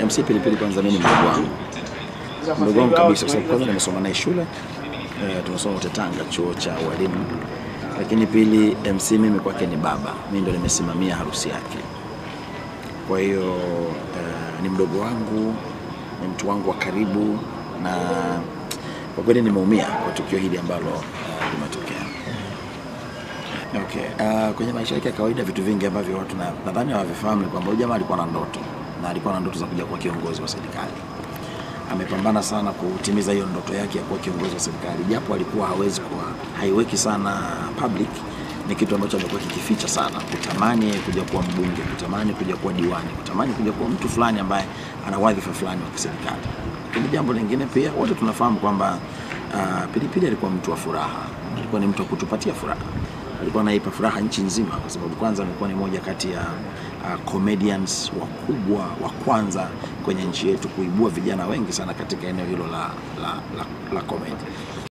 MC Pilipili kwanza mimi ni mdogo wangu kabisa, kwa sababu kwanza nimesoma naye shule, tumesoma wote Tanga chuo cha walimu. Lakini pili, MC mimi kwake ni baba, mimi ndo nimesimamia harusi yake. Kwa hiyo ni mdogo wangu, ni mtu wangu wa karibu, na kwa kweli nimeumia kwa tukio hili ambalo limetokea. Okay, kwenye maisha yake ya kawaida vitu vingi ambavyo watu nadhani hawavifahamu ni kwamba jamaa alikuwa na ndoto, na alikuwa na ndoto za kuja kuwa kiongozi wa serikali. Amepambana sana kutimiza hiyo ndoto yake ya kuwa kiongozi wa serikali, japo alikuwa haiweki sana public. Ni kitu ambacho alikuwa kikificha sana, kutamani kuja kuwa mbunge, kutamani kuja kuwa diwani, kutamani kuja kuwa mtu fulani ambaye ana wadhifa fulani wa kiserikali. Lakini jambo lingine pia wote tunafahamu kwamba Pilipili alikuwa mtu wa furaha, alikuwa ni mtu wa kutupatia furaha, alikuwa anaipa furaha nchi nzima, kwa sababu kwanza alikuwa ni moja kati ya comedians wakubwa wa kwanza kwenye nchi yetu kuibua vijana wengi sana katika eneo hilo la comedy.